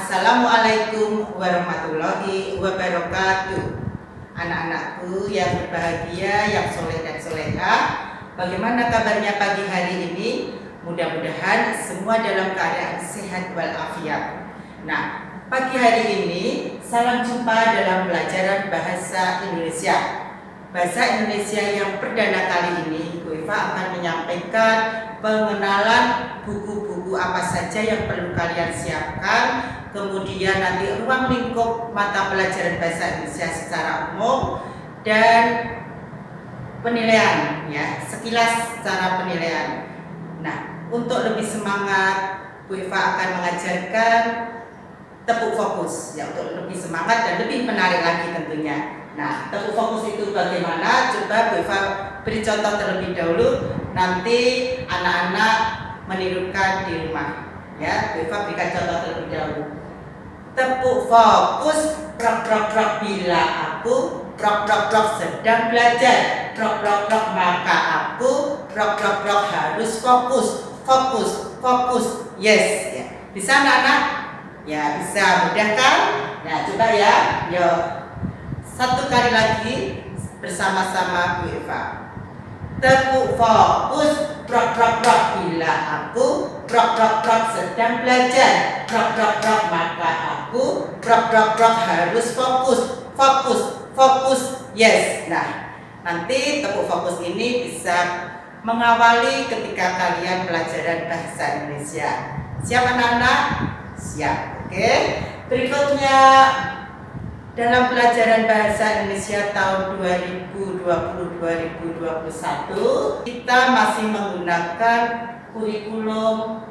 Assalamualaikum warahmatullahi wabarakatuh. Anak-anakku yang berbahagia, yang soleh dan soleha, bagaimana kabarnya pagi hari ini? Mudah-mudahan semua dalam keadaan sehat walafiat. Nah, pagi hari ini salam jumpa dalam pelajaran bahasa Indonesia. Bahasa Indonesia yang perdana kali ini, Bu Eva akan menyampaikan pengenalan buku-buku apa saja yang perlu kalian siapkan, kemudian nanti ruang lingkup mata pelajaran bahasa Indonesia secara umum, dan penilaian, ya, sekilas cara penilaian. Nah, untuk lebih semangat, Bu Eva akan mengajarkan tepuk fokus, ya, untuk lebih semangat dan lebih menarik lagi tentunya. Nah, tepuk fokus itu bagaimana? Coba Bu Eva beri contoh terlebih dahulu, nanti anak-anak menirukan di rumah. Ya, Bu Eva berikan contoh terlebih dahulu. Tepuk fokus, prok prok prok bila aku, prok prok prok sedang belajar, prok prok prok maka aku, prok prok prok harus fokus, fokus, fokus. Yes, ya. Bisa anak-anak? Ya, bisa. Mudah kan? Ya, coba ya. Yuk. Satu kali lagi bersama-sama Bu Eva. Tepuk fokus, prok prok prok bila aku, prok prok prok sedang belajar, prok prok prok maka aku, prok prok prok harus fokus, fokus, fokus. Yes. Nah, nanti tepuk fokus ini bisa mengawali ketika kalian pelajaran bahasa Indonesia. Siap anak-anak? Siap. Oke. Berikutnya, dalam pelajaran bahasa Indonesia tahun 2020-2021, kita masih menggunakan kurikulum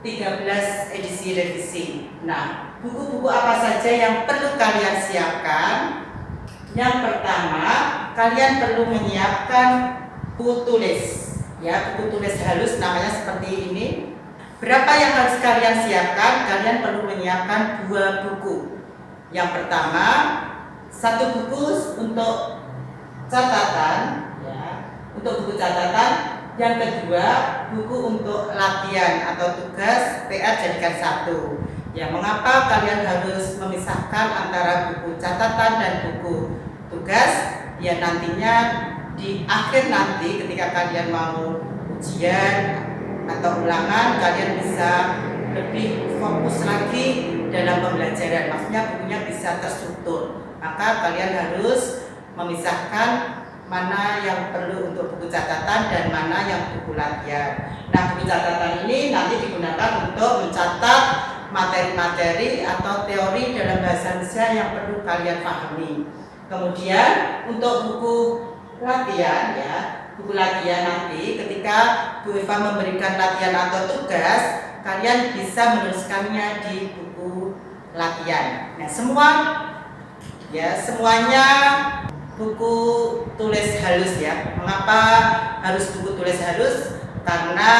13 edisi revisi. Nah, buku-buku apa saja yang perlu kalian siapkan? Yang pertama, kalian perlu menyiapkan buku tulis. Ya, buku tulis halus namanya seperti ini. Berapa yang harus kalian siapkan? Kalian perlu menyiapkan 2 buku. Yang pertama, 1 buku untuk catatan, ya, untuk buku catatan. Yang kedua, buku untuk latihan atau tugas PR jadikan 1. Ya, mengapa kalian harus memisahkan antara buku catatan dan buku tugas? Ya, nantinya di akhir nanti ketika kalian mau ujian atau ulangan, kalian bisa lebih fokus lagi dalam pembelajaran, maksudnya bukunya bisa terstruktur. Maka kalian harus memisahkan mana yang perlu untuk buku catatan dan mana yang buku latihan. Nah, buku catatan ini nanti digunakan untuk mencatat materi-materi atau teori dalam bahasa Indonesia yang perlu kalian pahami. Kemudian untuk buku latihan, ya, buku latihan nanti ketika Bu Eva memberikan latihan atau tugas, kalian bisa menuliskannya di buku latihan. Nah, semuanya buku tulis halus, ya. Mengapa harus buku tulis halus? Karena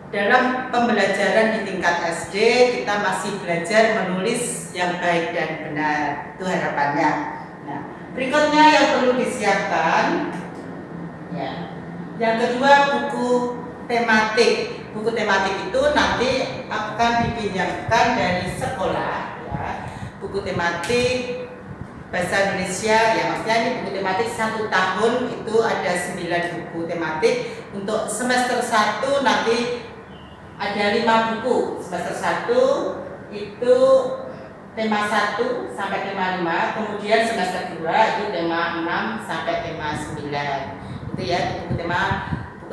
dalam pembelajaran di tingkat SD kita masih belajar menulis yang baik dan benar. Itu harapannya. Nah, berikutnya yang perlu disiapkan, ya, yang kedua buku tematik. Buku tematik itu nanti akan dipinjamkan dari sekolah, ya. Buku tematik bahasa Indonesia, ya, maksudnya ini buku tematik 1 tahun itu ada 9 buku tematik. Untuk semester 1 nanti ada 5 buku. Semester 1 itu tema 1 sampai tema 5, kemudian semester 2 itu tema 6 sampai tema 9. Itu ya, buku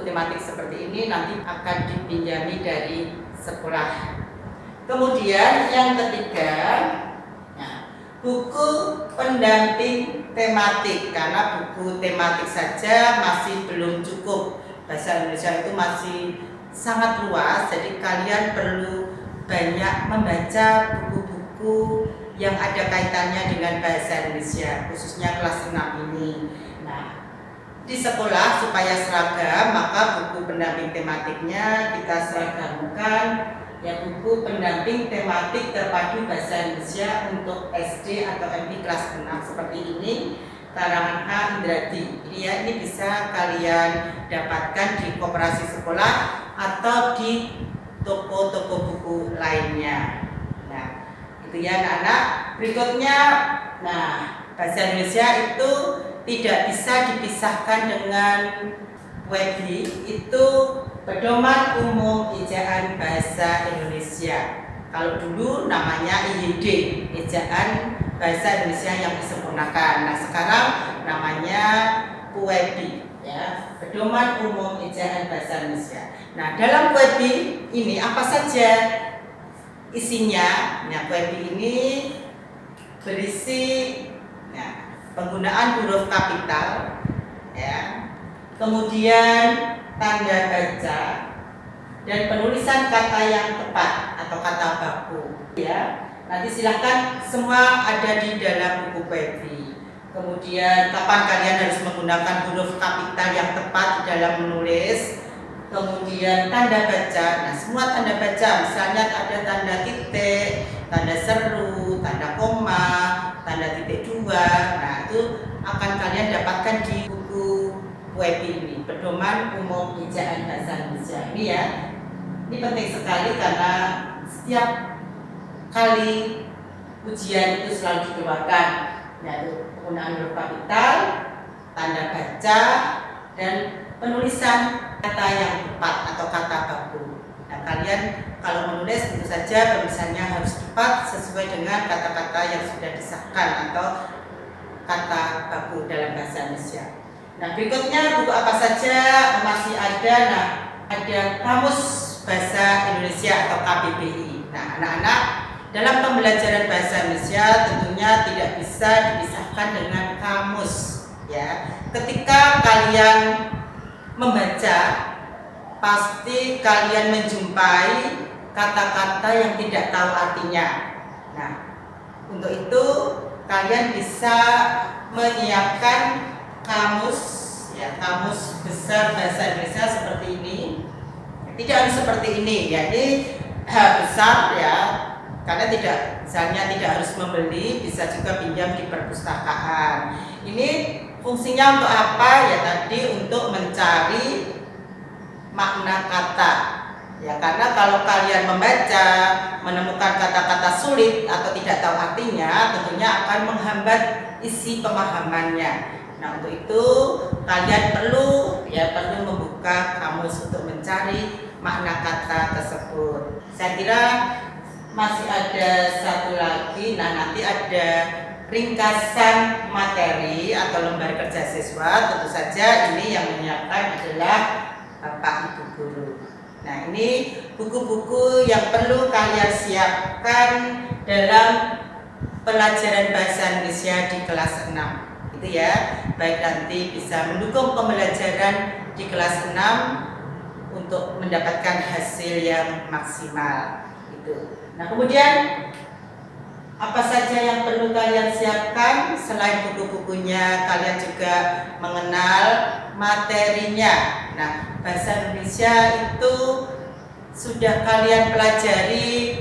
tematik seperti ini nanti akan dipinjami dari sekolah. Kemudian yang ketiga, nah, buku pendamping tematik, karena buku tematik saja masih belum cukup. Bahasa Indonesia itu masih sangat luas, jadi kalian perlu banyak membaca buku-buku yang ada kaitannya dengan bahasa Indonesia, khususnya kelas 6 ini. Nah, di sekolah supaya seragam, maka buku pendamping tematiknya kita seragamkan, ya, buku pendamping tematik terpadu bahasa Indonesia untuk SD atau MP kelas 6 seperti ini, karangan A. Indradi. Ini bisa kalian dapatkan di koperasi sekolah atau di toko-toko buku lainnya. Nah, Itu ya anak-anak. Berikutnya, nah bahasa Indonesia itu tidak bisa dipisahkan dengan WEBI, itu Pedoman Umum Ejaan Bahasa Indonesia. Kalau dulu namanya IYD, Ejaan Bahasa Indonesia yang disempurnakan. Nah sekarang namanya PUEBI, ya, Pedoman Umum Ejaan Bahasa Indonesia. Nah dalam PUEBI ini apa saja isinya? Nah PUEBI ini berisi penggunaan huruf kapital, ya, kemudian tanda baca dan penulisan kata yang tepat atau kata baku, ya. Nanti silahkan semua ada di dalam buku PUEBI. Kemudian kapan kalian harus menggunakan huruf kapital yang tepat di dalam menulis. Kemudian tanda baca, nah semua tanda baca, misalnya ada tanda titik, tanda seru, tanda koma, tanda titik dua. Nah itu akan kalian dapatkan di buku PUEBI ini, Pedoman Umum Ejaan Bahasa Indonesia ini ya. Ini penting sekali karena setiap kali ujian itu selalu dikeluarkan, yaitu penggunaan huruf kapital, tanda baca, dan penulisan kata yang tepat atau kata baku. Nah kalian kalau menulis tentu saja penulisannya harus tepat sesuai dengan kata-kata yang sudah disahkan atau kata baku dalam bahasa Indonesia. Nah berikutnya buku apa saja masih ada. Nah ada Kamus Bahasa Indonesia atau KBBI. Nah anak-anak, dalam pembelajaran bahasa Indonesia tentunya tidak bisa dipisahkan dengan kamus, ya. Ketika kalian membaca, pasti kalian menjumpai kata-kata yang tidak tahu artinya. Nah untuk itu kalian bisa menyiapkan kamus, ya, kamus besar bahasa Indonesia seperti ini. Tidak harus seperti ini, jadi besar ya, karena misalnya tidak harus membeli, bisa juga pinjam di perpustakaan. Ini fungsinya untuk apa? Ya tadi untuk mencari makna kata. Ya karena kalau kalian membaca menemukan kata-kata sulit atau tidak tahu artinya, tentunya akan menghambat isi pemahamannya. Nah untuk itu kalian perlu membuka kamus untuk mencari makna kata tersebut. Saya kira masih ada satu lagi. Nah nanti ada ringkasan materi atau lembar kerja siswa. Tentu saja ini yang menyiapkan adalah Bapak Ibu Guru. Nah ini buku-buku yang perlu kalian siapkan dalam pelajaran bahasa Indonesia di kelas 6. Itu ya, baik nanti bisa mendukung pembelajaran di kelas 6 untuk mendapatkan hasil yang maksimal. Itu. Nah kemudian apa saja yang perlu kalian siapkan selain buku-bukunya, kalian juga mengenal materinya. Nah bahasa Indonesia itu sudah kalian pelajari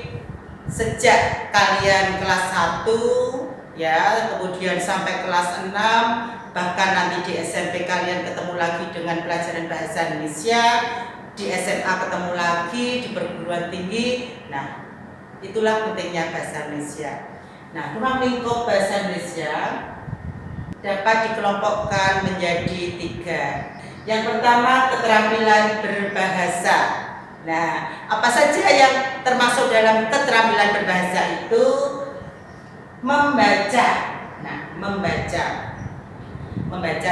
sejak kalian kelas 1, ya, kemudian sampai kelas 6, bahkan nanti di SMP kalian ketemu lagi dengan pelajaran bahasa Indonesia, di SMA ketemu lagi, di perguruan tinggi. Nah itulah pentingnya bahasa Indonesia. Nah ruang lingkup bahasa Indonesia dapat dikelompokkan menjadi 3. Yang pertama, keterampilan berbahasa. Nah apa saja yang termasuk dalam keterampilan berbahasa itu? Membaca. Nah membaca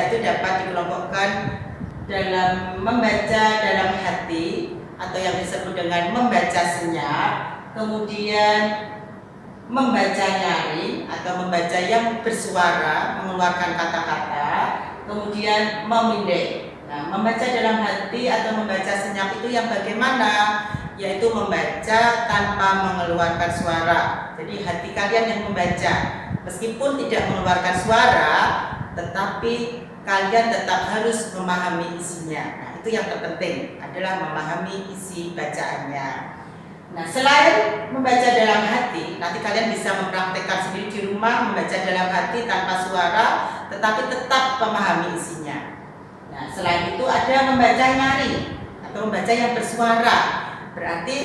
itu dapat dikelompokkan dalam membaca dalam hati atau yang disebut dengan membaca senyap, kemudian membaca nyaring atau membaca yang bersuara mengeluarkan kata-kata, kemudian memindai. Nah membaca dalam hati atau membaca senyap itu yang bagaimana? Yaitu membaca tanpa mengeluarkan suara. Jadi hati kalian yang membaca, meskipun tidak mengeluarkan suara, tetapi kalian tetap harus memahami isinya. Nah itu yang terpenting adalah memahami isi bacaannya. Nah selain membaca dalam hati, nanti kalian bisa mempraktekkan sendiri di rumah membaca dalam hati tanpa suara, tetapi tetap memahami isinya. Nah selain itu ada membaca nyaring atau membaca yang bersuara, berarti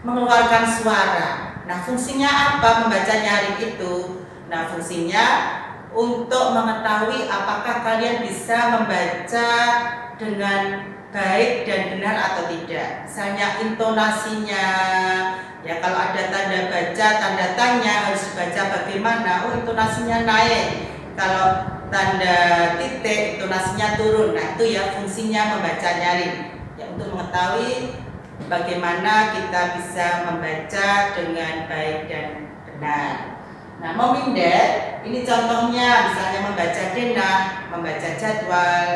mengeluarkan suara. Nah, fungsinya apa membaca nyaring itu? Nah, fungsinya untuk mengetahui apakah kalian bisa membaca dengan baik dan benar atau tidak. Misalnya intonasinya, ya kalau ada tanda baca, tanda tanya harus dibaca bagaimana. Oh, intonasinya naik. Kalau tanda titik, intonasinya turun. Nah, itu ya fungsinya membaca nyaring. Ya, untuk mengetahui bagaimana kita bisa membaca dengan baik dan benar. Nah, memindek ini contohnya, misalnya membaca denah, membaca jadwal,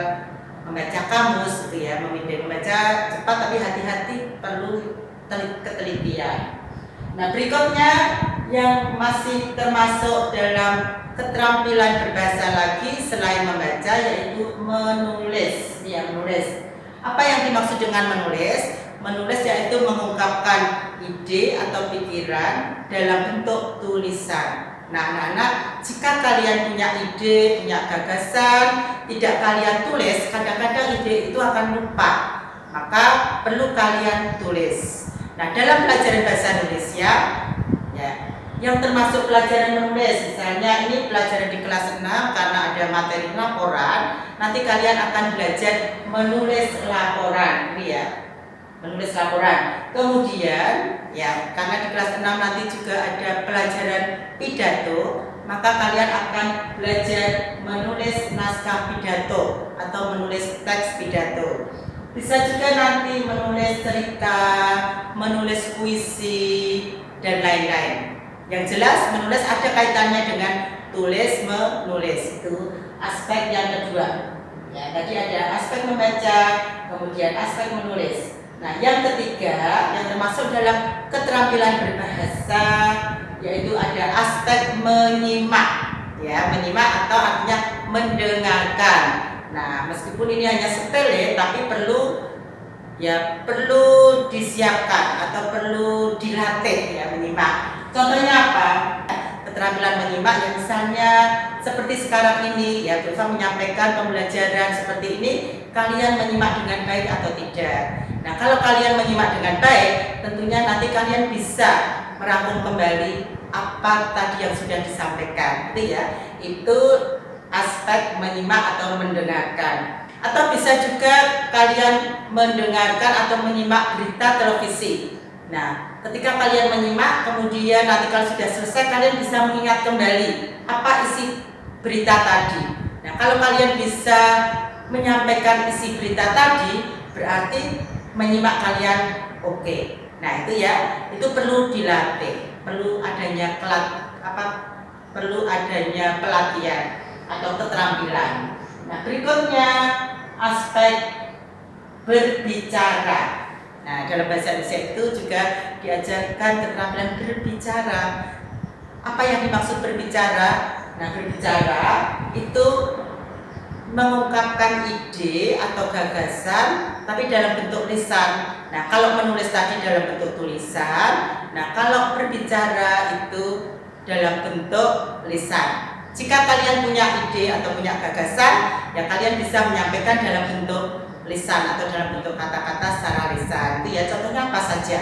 membaca kamus gitu ya. Memindek, membaca cepat tapi hati-hati, perlu ketelitian. Nah, berikutnya yang masih termasuk dalam keterampilan berbahasa lagi selain membaca yaitu menulis. Ya, menulis. Apa yang dimaksud dengan menulis? Menulis yaitu mengungkapkan ide atau pikiran dalam bentuk tulisan. Nah, anak-anak, jika kalian punya ide, punya gagasan, tidak kalian tulis, kadang-kadang ide itu akan lupa. Maka perlu kalian tulis. Nah, dalam pelajaran bahasa Indonesia, ya, yang termasuk pelajaran menulis, misalnya ini pelajaran di kelas 6 karena ada materi laporan, nanti kalian akan belajar menulis laporan, ya. Menulis laporan. Kemudian ya, karena di kelas 6 nanti juga ada pelajaran pidato, maka kalian akan belajar menulis naskah pidato atau menulis teks pidato. Bisa juga nanti menulis cerita, menulis puisi dan lain-lain. Yang jelas menulis ada kaitannya dengan tulis menulis. Itu aspek yang kedua. Ya, tadi ada aspek membaca, kemudian aspek menulis. Nah, yang ketiga yang termasuk dalam keterampilan berbahasa yaitu ada aspek menyimak. Ya, menyimak atau artinya mendengarkan. Nah, meskipun ini hanya sepele tapi perlu disiapkan atau perlu dilatih ya menyimak. Contohnya apa? Keterampilan menyimak ya misalnya seperti sekarang ini ya Tulfa menyampaikan pembelajaran seperti ini, kalian menyimak dengan baik atau tidak. Nah, kalau kalian menyimak dengan baik, tentunya nanti kalian bisa merangkum kembali apa tadi yang sudah disampaikan. Itu ya, itu aspek menyimak atau mendengarkan. Atau bisa juga kalian mendengarkan atau menyimak berita televisi. Nah, ketika kalian menyimak, kemudian nanti kalau sudah selesai kalian bisa mengingat kembali apa isi berita tadi. Nah, kalau kalian bisa menyampaikan isi berita tadi, berarti menyimak kalian oke. Nah, itu ya, itu perlu dilatih, perlu adanya pelatihan atau keterampilan. Nah, berikutnya aspek berbicara. Nah, dalam bahasa Indonesia itu juga diajarkan keterampilan berbicara. Apa yang dimaksud berbicara? Nah, berbicara itu mengungkapkan ide atau gagasan tapi dalam bentuk lisan. Nah, kalau menulis tadi dalam bentuk tulisan, nah kalau berbicara itu dalam bentuk lisan. Jika kalian punya ide atau punya gagasan, ya kalian bisa menyampaikan dalam bentuk lisan atau dalam bentuk kata-kata secara lisan. Itu ya contohnya apa saja?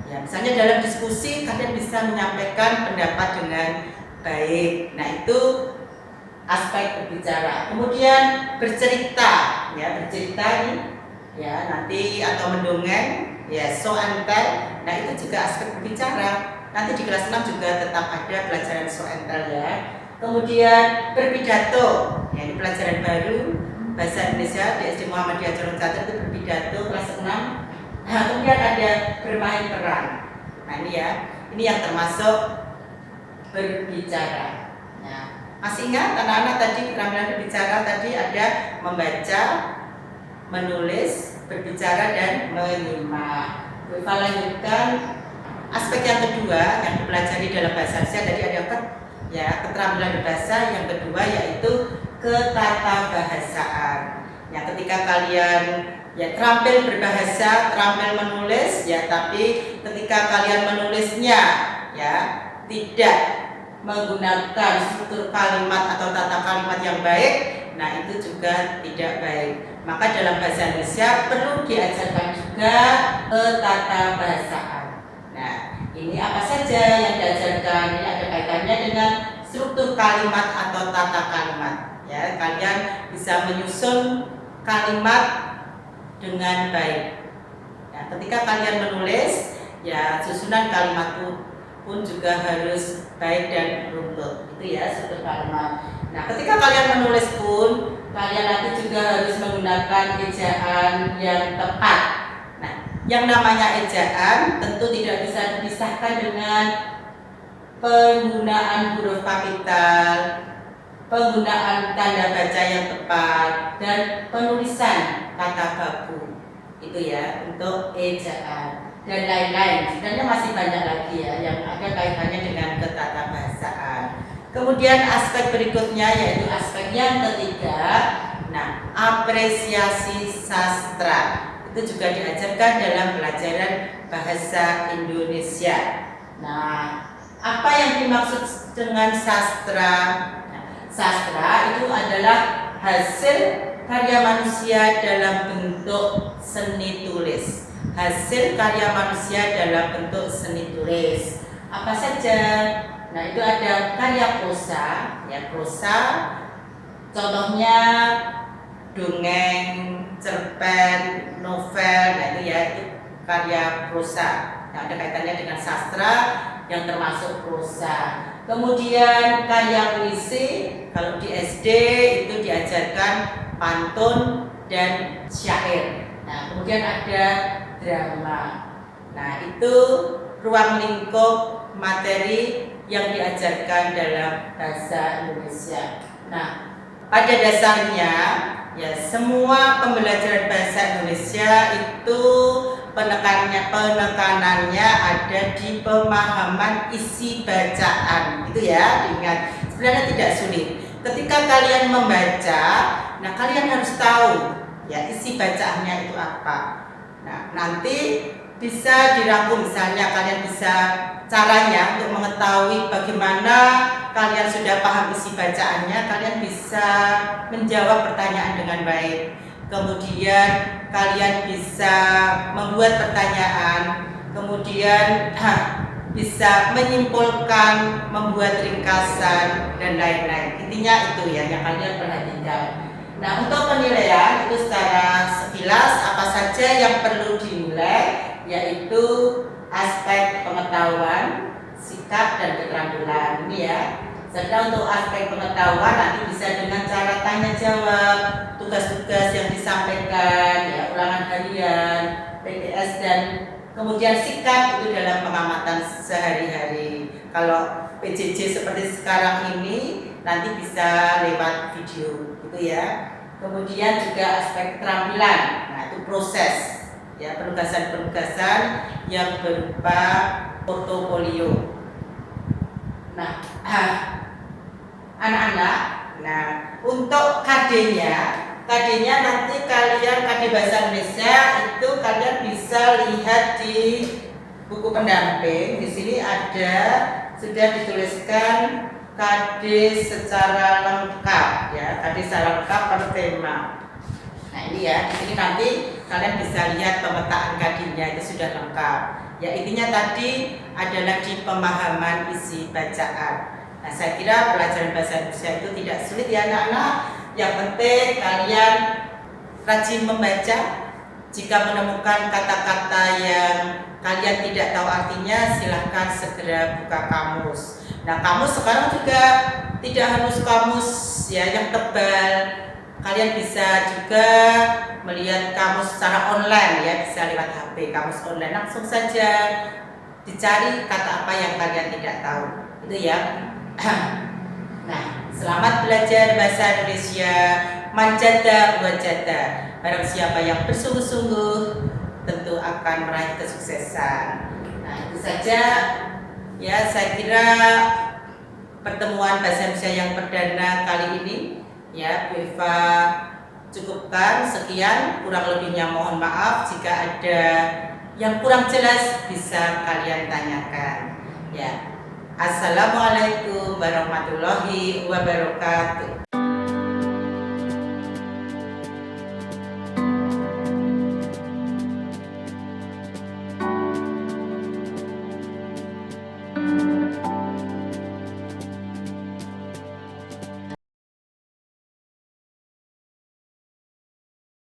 Ya, misalnya dalam diskusi kalian bisa menyampaikan pendapat dengan baik. Nah, itu aspek berbicara. Kemudian bercerita, ya bercerita ini, ya nanti atau mendongeng, ya show and tell. Nah, itu juga aspek berbicara. Nanti di kelas 6 juga tetap ada pelajaran show and tell ya. Kemudian berpidato, ya ini pelajaran baru bahasa Indonesia di SD Muhammadiyah Curug Catet itu berpidato kelas 6. Nah, kemudian ada bermain peran. Nah, ini ya, ini yang termasuk berbicara. Nah, masih ingat anak-anak tadi keterampilan berbicara tadi ada membaca, menulis, berbicara dan menyimak. Kita lanjutkan aspek yang kedua yang dipelajari dalam bahasa Indonesia tadi ada keterampilan berbahasa yang kedua yaitu ketatabahasaan. Ya, ketika kalian ya terampil berbahasa, terampil menulis ya, tapi ketika kalian menulisnya ya tidak menggunakan struktur kalimat atau tata kalimat yang baik, nah itu juga tidak baik. Maka dalam bahasa Indonesia perlu diajarkan juga ketatabahasaan. Nah, Ini apa saja yang diajarkan? Ini ada kaitannya dengan struktur kalimat atau tata kalimat. Ya, kalian bisa menyusun kalimat dengan baik. Ya, ketika kalian menulis, ya susunan kalimat pun juga harus baik dan runtut. Itu ya struktur kalimat. Nah, ketika kalian menulis pun, kalian nanti juga harus menggunakan ejaan yang tepat. Nah, yang namanya ejaan tentu tidak bisa dipisahkan dengan penggunaan huruf kapital, penggunaan tanda baca yang tepat, dan penulisan kata baku. Itu ya untuk ejaan dan lain-lain. Sebenarnya masih banyak lagi ya yang ada kaitannya dengan ketatabahasaan. Kemudian aspek berikutnya yaitu aspek yang ketiga. Nah, apresiasi sastra itu juga diajarkan dalam pelajaran bahasa Indonesia. Nah, apa yang dimaksud dengan sastra? Nah, sastra itu adalah hasil karya manusia dalam bentuk seni tulis. Hasil karya manusia dalam bentuk seni tulis. Apa saja? Nah, itu ada karya prosa, ya prosa. Contohnya dongeng, cerpen, novel, nah itu ya itu karya prosa. Yang ada kaitannya dengan sastra yang termasuk prosa. Kemudian karya puisi, kalau di SD itu diajarkan pantun dan syair. Nah, kemudian ada drama. Nah, itu ruang lingkup materi yang diajarkan dalam bahasa Indonesia. Nah, pada dasarnya ya semua pembelajaran bahasa Indonesia itu penekanannya ada di pemahaman isi bacaan. Itu ya, diingat. Sebenarnya tidak sulit. Ketika kalian membaca, nah kalian harus tahu ya isi bacaannya itu apa. Nah, nanti bisa dirangkum, misalnya kalian bisa caranya untuk mengetahui bagaimana kalian sudah paham isi bacaannya, kalian bisa menjawab pertanyaan dengan baik. Kemudian kalian bisa membuat pertanyaan, kemudian bisa menyimpulkan, membuat ringkasan dan lain-lain. Intinya itu ya yang kalian perhatikan. Nah, untuk penilaian itu secara sekilas apa saja yang perlu dinilai, yaitu aspek pengetahuan, sikap dan keterampilan. Ini ya. Sedang untuk aspek pengetahuan nanti bisa dengan cara tanya jawab, tugas-tugas yang disampaikan, ya ulangan harian, PTS, dan kemudian sikap itu dalam pengamatan sehari-hari. Kalau PJJ seperti sekarang ini nanti bisa lewat video gitu ya. Kemudian juga aspek keterampilan. Nah, itu proses ya penugasan-penugasan yang berupa portofolio. Nah, anak-anak, nah untuk KD-nya nanti kalian KD bahasa Indonesia itu kalian bisa lihat di buku pendamping. Di sini ada sudah dituliskan KD secara lengkap ya, KD secara lengkap per tema. Nah, ini ya, di sini nanti kalian bisa lihat pemetaan KD-nya itu sudah lengkap. Ya, intinya tadi adalah di pemahaman isi bacaan. Nah, saya kira pelajaran bahasa Indonesia itu tidak sulit ya anak-anak. Yang penting kalian rajin membaca. Jika menemukan kata-kata yang kalian tidak tahu artinya, silahkan segera buka kamus. Nah, kamus sekarang juga tidak harus kamus ya yang tebal. Kalian bisa juga melihat kamus secara online ya, bisa lewat HP, kamus online langsung saja dicari kata apa yang kalian tidak tahu. Itu ya. Nah, selamat belajar bahasa Indonesia. Manjada wajada. Barang siapa yang bersungguh-sungguh tentu akan meraih kesuksesan. Nah, itu saja ya, saya kira pertemuan bahasa Indonesia yang perdana kali ini ya, Bu Eva cukupkan sekian, kurang lebihnya mohon maaf. Jika ada yang kurang jelas bisa kalian tanyakan ya. Assalamualaikum warahmatullahi wabarakatuh.